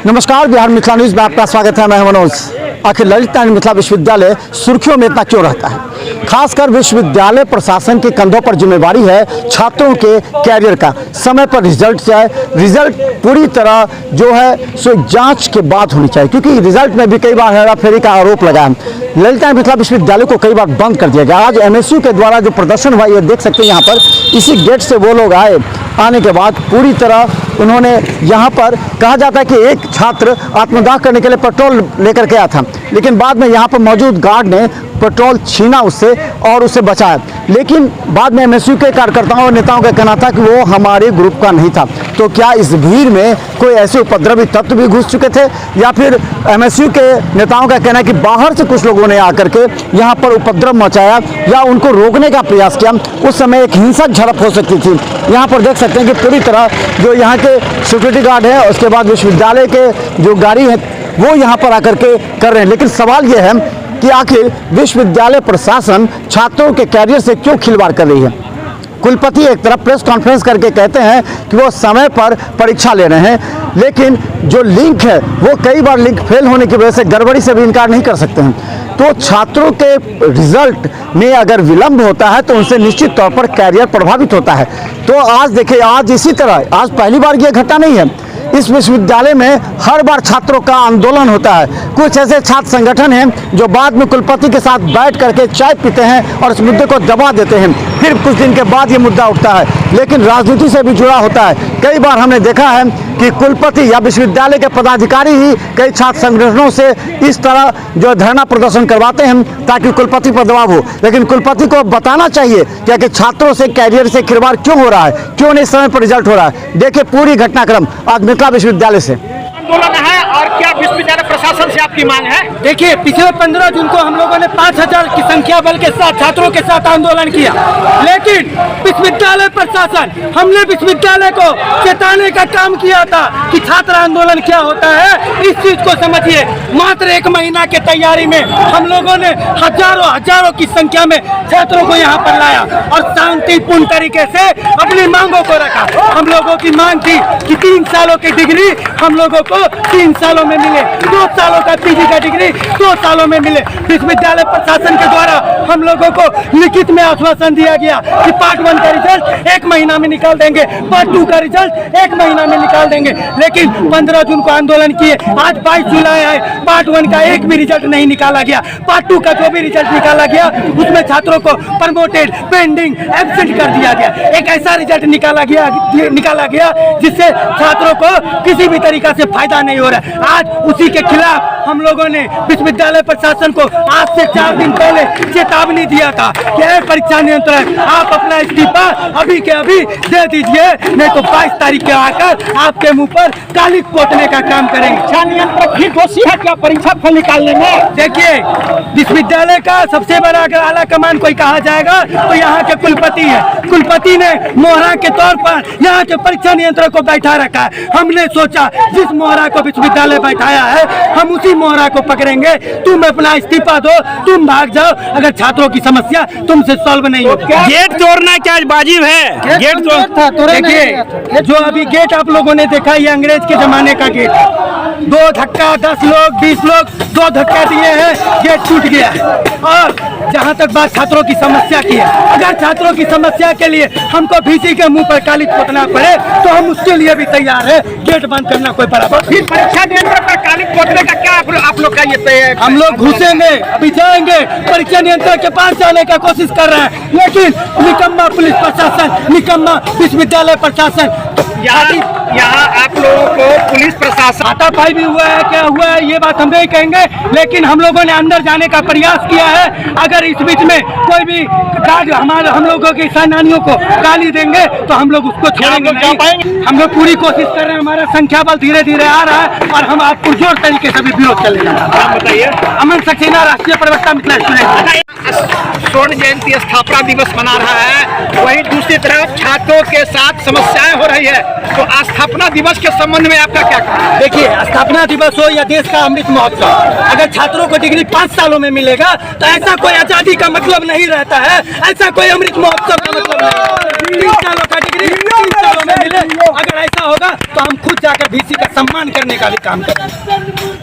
नमस्कार, बिहार मिथिला न्यूज में आपका स्वागत है। मैं मनोज। आखिर ललित नारायण मिथिला विश्वविद्यालय सुर्खियों में इतना क्यों रहता है? खासकर विश्वविद्यालय प्रशासन के कंधों पर जिम्मेवारी है छात्रों के कैरियर का। समय पर रिजल्ट जाए, रिजल्ट पूरी तरह जो है सो जांच के बाद होनी चाहिए, क्योंकि रिजल्ट में भी कई बार हेराफेरी का आरोप लगा है। ललित नारायण मिथिला विश्वविद्यालय को कई बार बंद कर दिया गया। आज एमएसयू के द्वारा जो प्रदर्शन हुआ, ये देख सकते हैं यहाँ पर, इसी गेट से वो लोग आए। आने के बाद पूरी तरह उन्होंने यहाँ पर कहा जाता है कि एक छात्र आत्मदाह करने के लिए पेट्रोल लेकर के आया था, लेकिन बाद में यहाँ पर मौजूद गार्ड ने पेट्रोल छीना उससे और उसे बचाया। लेकिन बाद में एमएसयू के कार्यकर्ताओं और नेताओं का कहना था कि वो हमारे ग्रुप का नहीं था। तो क्या इस भीड़ में कोई ऐसे उपद्रवी तत्व भी घुस चुके थे, या फिर एमएसयू के नेताओं का कहना है कि बाहर से कुछ लोगों ने आकर के यहाँ पर उपद्रव मचाया या उनको रोकने का प्रयास किया? उस समय एक हिंसक झड़प हो सकती थी। यहाँ पर देख सकते हैं कि पूरी तरह जो यहाँ के सिक्योरिटी गार्ड है, उसके बाद विश्वविद्यालय के जो गाड़ी है वो यहाँ पर आकर के कर रहे हैं। लेकिन सवाल ये है कि आखिर विश्वविद्यालय प्रशासन छात्रों के कैरियर से क्यों खिलवाड़ कर रही है? कुलपति एक तरफ प्रेस कॉन्फ्रेंस करके कहते हैं कि वो समय पर परीक्षा ले रहे हैं, लेकिन जो लिंक है वो कई बार लिंक फेल होने की वजह से गड़बड़ी से भी इनकार नहीं कर सकते हैं। तो छात्रों के रिजल्ट में अगर विलंब होता है तो उनसे निश्चित तौर पर कैरियर प्रभावित होता है। तो आज देखिए, आज इसी तरह, आज पहली बार ये घटना नहीं है। इस विश्वविद्यालय में हर बार छात्रों का आंदोलन होता है। कुछ ऐसे छात्र संगठन हैं जो बाद में कुलपति के साथ बैठ करके चाय पीते हैं और इस मुद्दे को दबा देते हैं। फिर कुछ दिन के बाद ये मुद्दा उठता है, लेकिन राजनीति से भी जुड़ा होता है। कई बार हमने देखा है कि कुलपति या विश्वविद्यालय के पदाधिकारी ही कई छात्र संगठनों से इस तरह जो धरना प्रदर्शन करवाते हैं ताकि कुलपति पर दबाव हो। लेकिन कुलपति को बताना चाहिए कि छात्रों से कैरियर से खिलवाड़ क्यों हो रहा है, क्यों नहीं समय पर रिजल्ट हो रहा है। देखिए पूरी घटनाक्रम आज मिथिला विश्वविद्यालय से। आंदोलन है और क्या विश्वविद्यालय प्रशासन से आपकी मांग है? देखिए, पिछले 15 जून को हम लोगों ने 5000 की संख्या बल के साथ छात्रों के साथ आंदोलन किया, लेकिन विश्वविद्यालय प्रशासन, हमने विश्वविद्यालय को चेताने का काम किया था कि छात्र आंदोलन क्या होता है, इस चीज को समझिए। मात्र 1 महीना के तैयारी में हम लोगों ने हजारों की संख्या में छात्रों को यहाँ पर लाया और शांतिपूर्ण तरीके से अपनी मांगों को रखा। हम लोगों की मांग थी कि 3 सालों की डिग्री हम लोगों को 3 सालों में मिले, 2 सालों का पीजी का डिग्री 2 सालों में मिले। विश्वविद्यालय प्रशासन के द्वारा हम लोगों को लिखित में आश्वासन दिया गया कि पार्ट 1 का रिजल्ट 1 महीना में निकाल देंगे, पार्ट 2 का रिजल्ट 1 महीना में निकाल देंगे। लेकिन 15 जून को आंदोलन किए, आज 22 जुलाई है, पार्ट 1 का एक भी रिजल्ट नहीं निकाला गया। पार्ट 2 का जो भी रिजल्ट निकाला गया उसमें छात्रों को प्रमोटेड, पेंडिंग, एब्सेंट कर दिया गया। एक ऐसा रिजल्ट निकाला गया जिससे छात्रों को किसी भी तरीका से फायदा नहीं हो रहा है। आज उसी के खिलाफ हम लोगों ने विश्वविद्यालय प्रशासन को आज से 4 दिन पहले चेतावनी दिया था कि परीक्षा नियंत्रक, आप अपना इस्तीफा अभी के अभी दे दीजिए, नहीं तो 22 तारीख के आकर आपके मुंह पर काली पोतने का काम करेंगे। परीक्षा नियंत्रक भी दोषी है क्या परीक्षा फल निकालने में? देखिए, विश्वविद्यालय का सबसे बड़ा अगर आला कमान कोई कहा जाएगा तो यहाँ के कुलपति है। कुलपति ने मोहरा के तौर पर यहाँ के परीक्षा नियंत्रक को बैठा रखा है। हमने सोचा जिस मोहरा को विश्वविद्यालय बैठाया है हम उसी मोहरा को पकड़ेंगे। तुम अपना इस्तीफा दो, तुम भाग जाओ, अगर छात्रों की समस्या तुमसे सॉल्व नहीं होगी। गेट तोड़ना क्या वाजिब है? गेट देखिए, जो अभी गेट आप लोगों ने देखा, ये अंग्रेज के जमाने का गेट है। 2 धक्का 10 लोग 20 लोग 2 धक्का दिए हैं, गेट टूट गया है। और जहाँ तक बात छात्रों की समस्या की है, अगर छात्रों की समस्या के लिए हमको वीसी के मुंह पर काली पोतना पड़े तो हम उसके लिए भी तैयार है। गेट बंद करना कोई बराबर। फिर परीक्षा नियंत्रक पर काली पोतने का क्या आप लोग का ये? हम लोग घुसेंगे, अभी जाएंगे, परीक्षा नियंत्रक के पास जाने का कोशिश कर रहे हैं, लेकिन निकम्मा पुलिस प्रशासन, निकम्मा विश्वविद्यालय प्रशासन। यहाँ आप लोगों को पुलिस प्रशासन हाथापाई भी हुआ है, क्या हुआ है ये बात हम नहीं कहेंगे, लेकिन हम लोगों ने अंदर जाने का प्रयास किया है। अगर इस बीच में कोई भी हम लोगों के सेनानियों को गाली देंगे तो हम लोग उसको छोड़ेंगे नहीं। हम लोग पूरी कोशिश कर रहे हैं, हमारा संख्या बल धीरे धीरे आ रहा है और हम आप पुरजोर तरीके से भी विरोध चलेगा। बताइए। अमन सक्सेना, राष्ट्रीय प्रवक्ता मिथिला स्टूडेंट। स्वर्ण जयंती स्थापना दिवस मना रहा है, वहीं दूसरी तरफ छात्रों के साथ समस्याएं हो रही है, तो स्थापना दिवस के संबंध में आपका क्या कहना है? देखिए, स्थापना दिवस हो या देश का अमृत महोत्सव, अगर छात्रों को डिग्री 5 सालों में मिलेगा तो ऐसा कोई आजादी का मतलब नहीं रहता है, ऐसा कोई अमृत महोत्सव का मतलब नहीं। 3 सालों का डिग्री 3 सालों में मिले, अगर ऐसा होगा तो हम खुद जाकर VC का सम्मान करने का भी काम करेंगे।